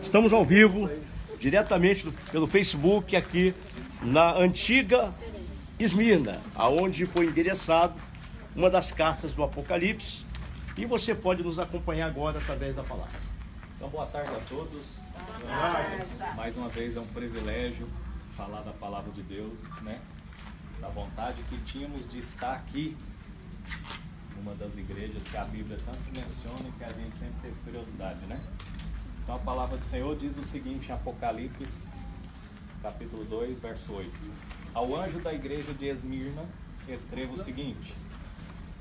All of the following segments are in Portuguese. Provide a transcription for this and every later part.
Estamos ao vivo, diretamente pelo Facebook, aqui na antiga Esmirna, aonde foi endereçado uma das cartas do Apocalipse, e você pode nos acompanhar agora através da palavra. Então, boa tarde a todos. Mais uma vez é um privilégio falar da palavra de Deus, né? Da vontade que tínhamos de estar aqui, numa das igrejas que a Bíblia tanto menciona e que a gente sempre teve curiosidade, né? Então a palavra do Senhor diz o seguinte em Apocalipse, capítulo 2, verso 8. Ao anjo da igreja de Esmirna, escreva o seguinte: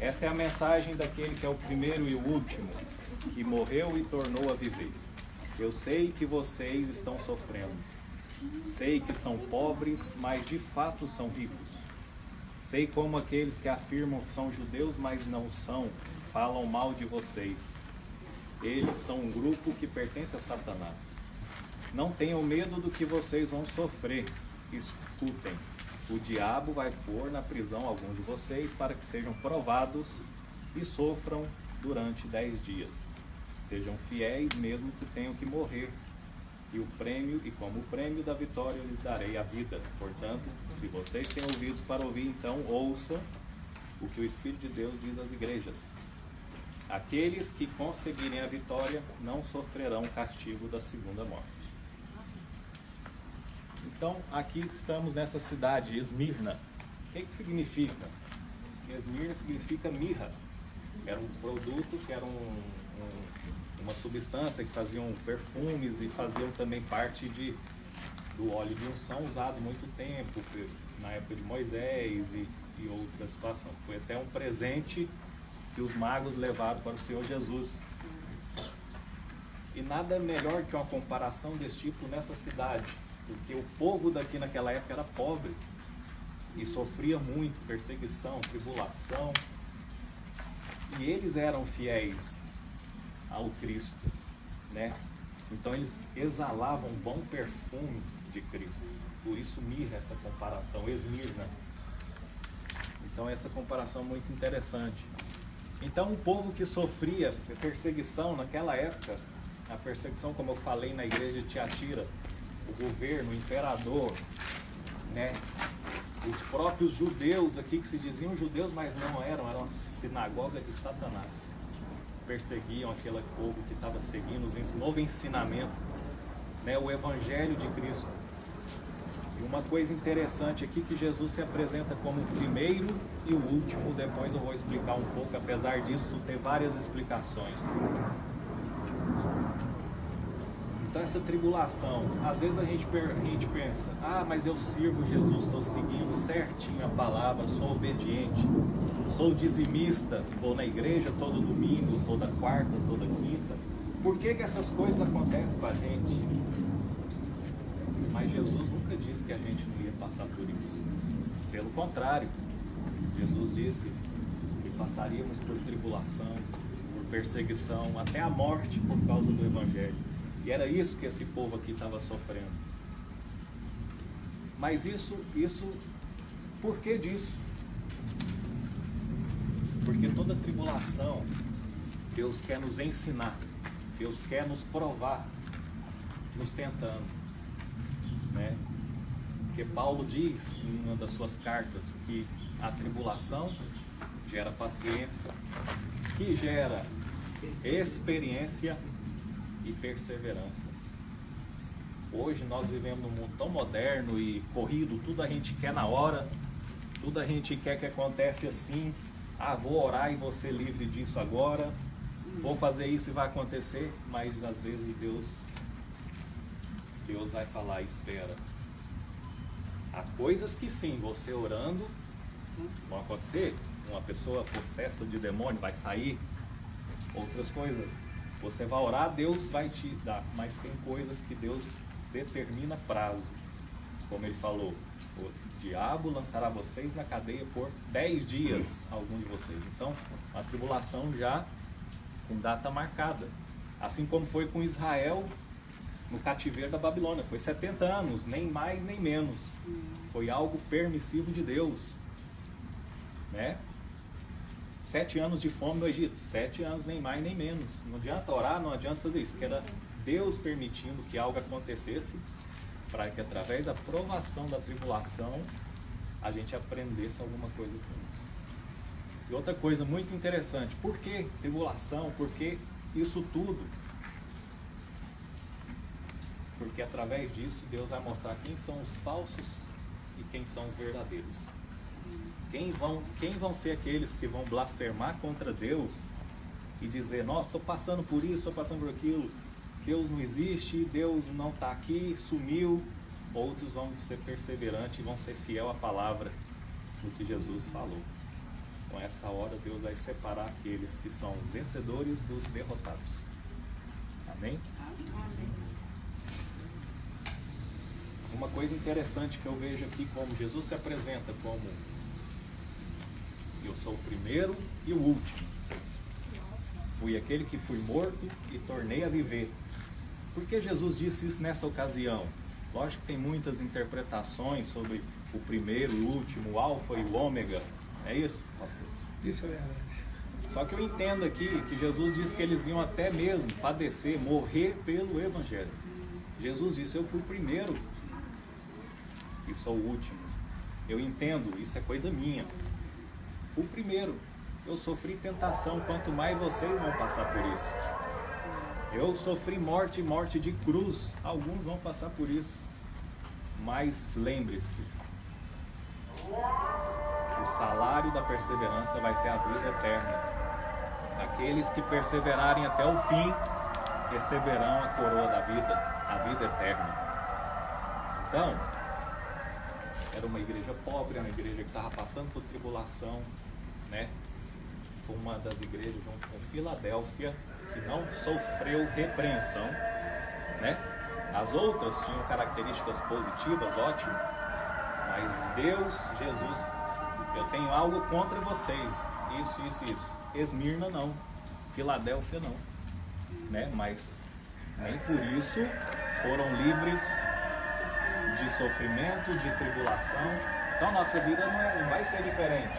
esta é a mensagem daquele que é o primeiro e o último, que morreu e tornou a viver. Eu sei que vocês estão sofrendo. Sei que são pobres, mas de fato são ricos. Sei como aqueles que afirmam que são judeus, mas não são, falam mal de vocês. Eles são um grupo que pertence a Satanás. Não tenham medo do que vocês vão sofrer. Escutem. O diabo vai pôr na prisão alguns de vocês para que sejam provados e sofram durante 10 dias. Sejam fiéis mesmo que tenham que morrer. E como prêmio da vitória eu lhes darei a vida. Portanto, se vocês têm ouvidos para ouvir, então ouçam o que o Espírito de Deus diz às igrejas. Aqueles que conseguirem a vitória não sofrerão o castigo da segunda morte. Então, aqui estamos nessa cidade, Esmirna. O que significa? Esmirna significa mirra. Era um produto que era uma substância que faziam perfumes e faziam também parte do óleo de unção usado muito tempo, na época de Moisés e outra situação. Foi até um presente que os magos levaram para o Senhor Jesus. E nada melhor que uma comparação desse tipo nessa cidade, porque o povo daqui naquela época era pobre e sofria muito perseguição, tribulação, e eles eram fiéis ao Cristo, né? Então eles exalavam um bom perfume de Cristo. Por isso mirra, essa comparação, Esmirna. Então essa comparação é muito interessante. Então o povo que sofria perseguição naquela época, a perseguição, como eu falei na igreja de Tiatira, o governo, o imperador, né? Os próprios judeus aqui que se diziam judeus, mas não eram uma sinagoga de Satanás. Perseguiam aquele povo que estava seguindo o novo ensinamento, né? O Evangelho de Cristo. E uma coisa interessante aqui que Jesus se apresenta como o primeiro e o último. Depois eu vou explicar um pouco, apesar disso ter várias explicações. Então essa tribulação, às vezes a gente pensa, mas eu sirvo Jesus, estou seguindo certinho a palavra, sou obediente, sou dizimista, vou na igreja todo domingo, toda quarta, toda quinta. Por que essas coisas acontecem com a gente? Mas Jesus nunca disse que a gente não ia passar por isso. Pelo contrário, Jesus disse que passaríamos por tribulação, por perseguição, até a morte por causa do Evangelho. E era isso que esse povo aqui estava sofrendo. Mas isso, por que disso? Porque toda tribulação, Deus quer nos ensinar, Deus quer nos provar, nos tentando, né? Porque Paulo diz em uma das suas cartas que a tribulação gera paciência, que gera experiência e perseverança. Hoje nós vivemos num mundo tão moderno e corrido, tudo a gente quer na hora, tudo a gente quer que aconteça assim. Vou orar e vou ser livre disso agora, vou fazer isso e vai acontecer. Mas às vezes Deus vai falar, espera. Há coisas que sim, você orando vão acontecer. Uma pessoa possessa de demônio vai sair. Outras coisas você vai orar, Deus vai te dar. Mas tem coisas que Deus determina prazo. Como ele falou, o diabo lançará vocês na cadeia por 10 dias, algum de vocês. Então, a tribulação já com data marcada. Assim como foi com Israel no cativeiro da Babilônia. Foi 70 anos, nem mais nem menos. Foi algo permissivo de Deus, né? 7 anos de fome no Egito, 7 anos, nem mais nem menos. Não adianta orar, não adianta fazer isso, que era Deus permitindo que algo acontecesse, para que através da provação, da tribulação, a gente aprendesse alguma coisa com isso. E outra coisa muito interessante, por que tribulação? Por que isso tudo? Porque através disso Deus vai mostrar quem são os falsos e quem são os verdadeiros. Quem vão ser aqueles que vão blasfemar contra Deus e dizer, nossa, estou passando por isso, estou passando por aquilo, Deus não existe, Deus não está aqui, sumiu. Outros vão ser perseverantes e vão ser fiel à palavra do que Jesus falou. Com essa hora Deus vai separar aqueles que são os vencedores dos derrotados. Amém? Uma coisa interessante que eu vejo aqui, como Jesus se apresenta como eu sou o primeiro e o último. Fui aquele que fui morto e tornei a viver. Por que Jesus disse isso nessa ocasião? Lógico que tem muitas interpretações sobre o primeiro, o último, o alfa e o ômega. É isso, pastor? Isso é verdade. Só que eu entendo aqui que Jesus disse que eles iam até mesmo padecer, morrer pelo Evangelho. Jesus disse, eu fui o primeiro e sou o último. Eu entendo, isso é coisa minha. O primeiro, eu sofri tentação, quanto mais vocês vão passar por isso. Eu sofri morte de cruz, alguns vão passar por isso. Mas lembre-se, o salário da perseverança vai ser a vida eterna. Aqueles que perseverarem até o fim, receberão a coroa da vida, a vida eterna. Então, era uma igreja pobre, uma igreja que estava passando por tribulação, né? Foi uma das igrejas junto com Filadélfia, que não sofreu repreensão, né? As outras tinham características positivas, ótimo, mas Deus, Jesus, eu tenho algo contra vocês, isso. Esmirna não, Filadélfia não, né? Mas nem por isso foram livres de sofrimento, de tribulação. Então nossa vida não vai ser diferente.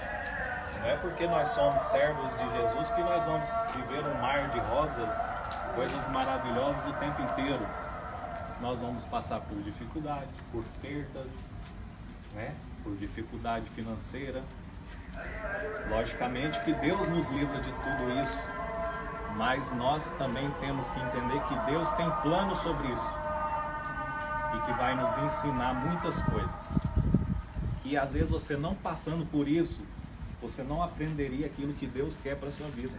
Não é porque nós somos servos de Jesus que nós vamos viver um mar de rosas, coisas maravilhosas o tempo inteiro. Nós vamos passar por dificuldades, por perdas, né? Por dificuldade financeira. Logicamente que Deus nos livra de tudo isso, mas nós também temos que entender que Deus tem plano sobre isso e que vai nos ensinar muitas coisas. Que às vezes você não passando por isso, você não aprenderia aquilo que Deus quer para a sua vida.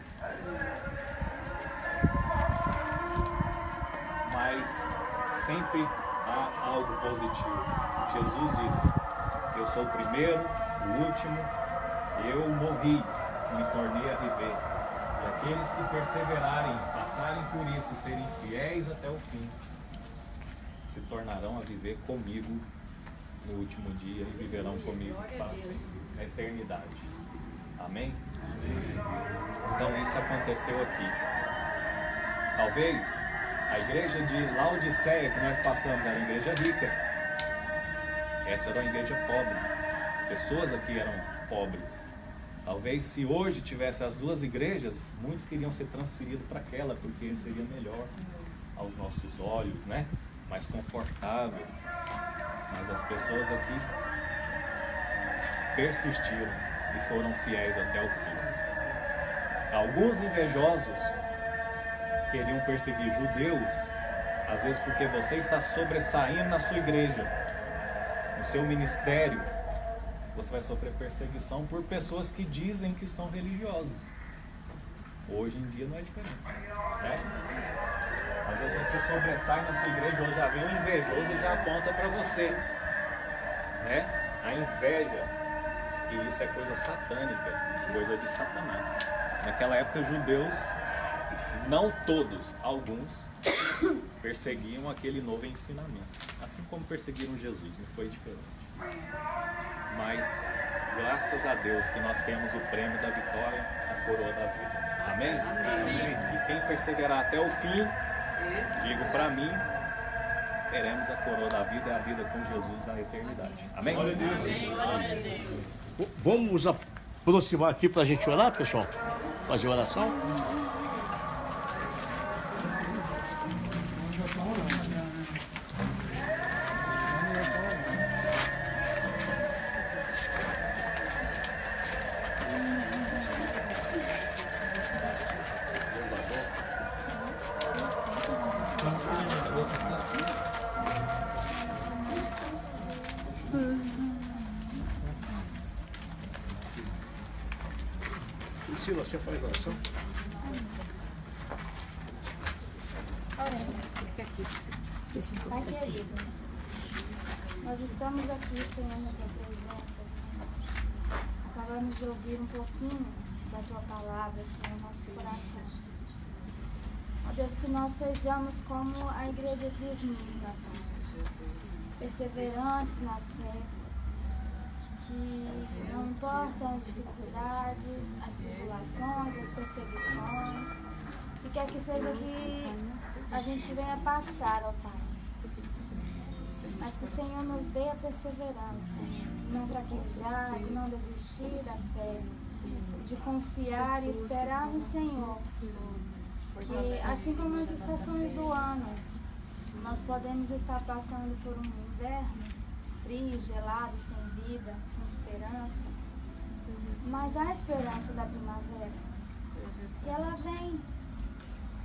Mas sempre há algo positivo. Jesus disse, eu sou o primeiro, o último, eu morri, me tornei a viver. E aqueles que perseverarem, passarem por isso, serem fiéis até o fim, se tornarão a viver comigo no último dia e viverão comigo para sempre, na eternidade. Amém? Então isso aconteceu aqui. Talvez a igreja de Laodiceia que nós passamos era uma igreja rica. Essa era uma igreja pobre. As pessoas aqui eram pobres. Talvez se hoje tivesse as duas igrejas, muitos queriam ser transferidos para aquela, porque seria melhor aos nossos olhos, né? Mais confortável. Mas as pessoas aqui persistiram e foram fiéis até o fim. Alguns invejosos queriam perseguir judeus, às vezes porque você está sobressaindo na sua igreja, no seu ministério, você vai sofrer perseguição por pessoas que dizem que são religiosos. Hoje em dia não é diferente, né? Às vezes você sobressai na sua igreja, hoje já vem um invejoso e já aponta para você, né? A inveja, e isso é coisa satânica, coisa de Satanás. Naquela época, judeus, não todos, alguns, perseguiam aquele novo ensinamento, assim como perseguiram Jesus, não foi diferente. Mas, graças a Deus que nós temos o prêmio da vitória, a coroa da vida. Amém? Amém. E quem perseverar até o fim, digo para mim, teremos a coroa da vida e a vida com Jesus na eternidade. Amém? Vamos aproximar aqui para a gente orar, pessoal? Fazer oração? Priscila, você faz oração? Pai querido, nós estamos aqui, Senhor, na tua presença, Senhor. Acabamos de ouvir um pouquinho da tua palavra, Senhor, nossos corações. Ó Deus, que nós sejamos como a igreja de Esmirna, Pai. Perseverantes na fé, que não importam as dificuldades, as tribulações, as perseguições, que quer que seja que a gente venha passar, ó Pai. Mas que o Senhor nos dê a perseverança, de não fraquejar, de não desistir da fé, de confiar e esperar no Senhor. Que assim como as estações do ano, nós podemos estar passando por um inverno frio, gelado, sem vida, sem esperança, mas há esperança da primavera. E ela vem.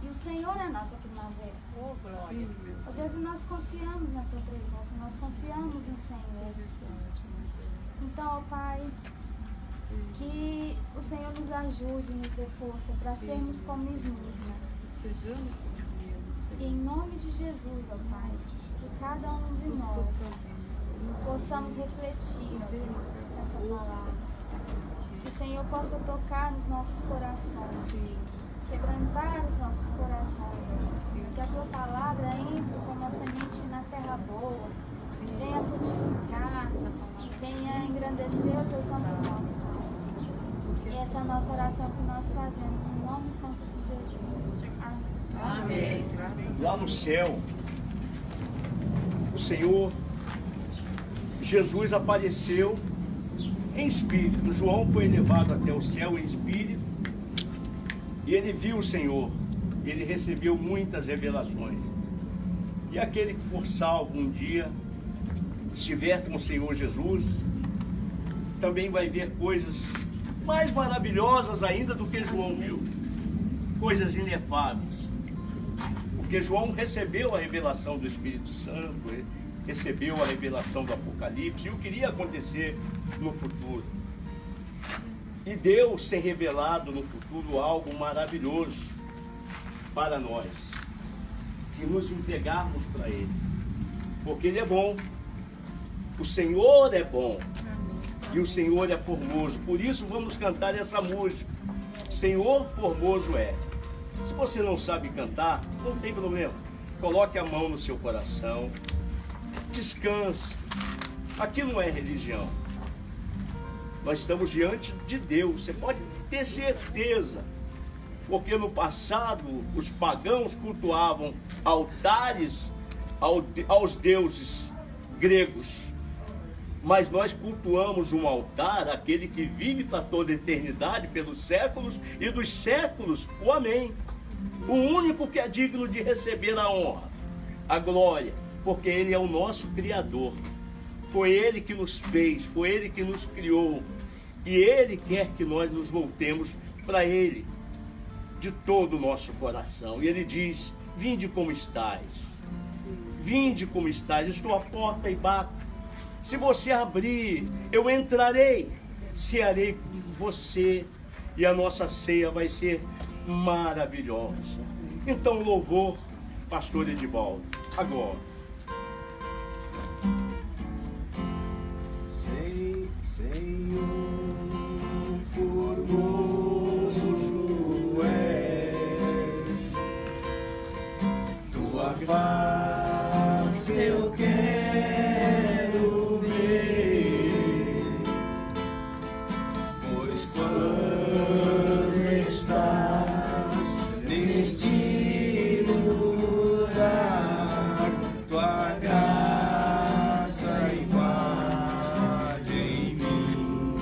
E o Senhor é a nossa primavera. Oh, glória. Oh, Deus, e nós confiamos na tua presença, nós confiamos no Senhor. Então, ó Pai, que o Senhor nos ajude, nos dê força para sermos como Esmirna. E em nome de Jesus, ó Pai, que cada um de nós possamos refletir, ó Deus, nessa palavra. Que o Senhor possa tocar nos nossos corações, quebrantar os nossos corações, que a tua palavra entre como a semente na terra boa, venha frutificar, venha engrandecer o teu santo nome. E essa é a nossa oração que nós fazemos, em nome santo de Jesus. Amém. Lá no céu, o Senhor Jesus apareceu em espírito. João foi levado até o céu em espírito e ele viu o Senhor. Ele recebeu muitas revelações. E aquele que for salvo um dia, estiver com o Senhor Jesus, também vai ver coisas mais maravilhosas ainda do que João viu. Coisas inefáveis. Porque João recebeu a revelação do Espírito Santo, recebeu a revelação do Apocalipse e o que iria acontecer no futuro. E Deus tem revelado no futuro algo maravilhoso para nós, que nos entregarmos para Ele, porque Ele é bom, o Senhor é bom e o Senhor é formoso. Por isso vamos cantar essa música, Senhor formoso é. Se você não sabe cantar, não tem problema, coloque a mão no seu coração, descanse. Aqui não é religião, nós estamos diante de Deus, você pode ter certeza, porque no passado os pagãos cultuavam altares aos deuses gregos, mas nós cultuamos um altar àquele que vive para toda a eternidade, pelos séculos e dos séculos, o Amém, o único que é digno de receber a honra, a glória, porque Ele é o nosso Criador. Foi Ele que nos fez, foi Ele que nos criou. E Ele quer que nós nos voltemos para Ele de todo o nosso coração. E Ele diz, vinde como estais. Vinde como estais, estou à porta e bato. Se você abrir, eu entrarei, cearei com você e a nossa ceia vai ser maravilhosa. Então louvor, pastor Edivaldo, agora. Senhor, formoso és, tua face eu quero ver, pois quando estás neste lugar, tua graça invade em mim.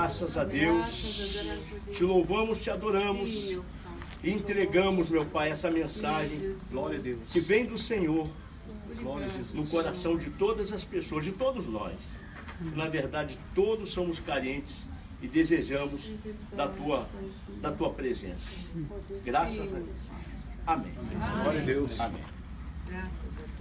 Graças a Deus, te louvamos, te adoramos e entregamos, meu Pai, essa mensagem Glória a Deus. que vem do Senhor Glória a Jesus. no coração de todas as pessoas, de todos nós. Na verdade, todos somos carentes e desejamos da tua presença. Graças a Deus. Amém. Glória a Deus. Amém. Graças a Deus.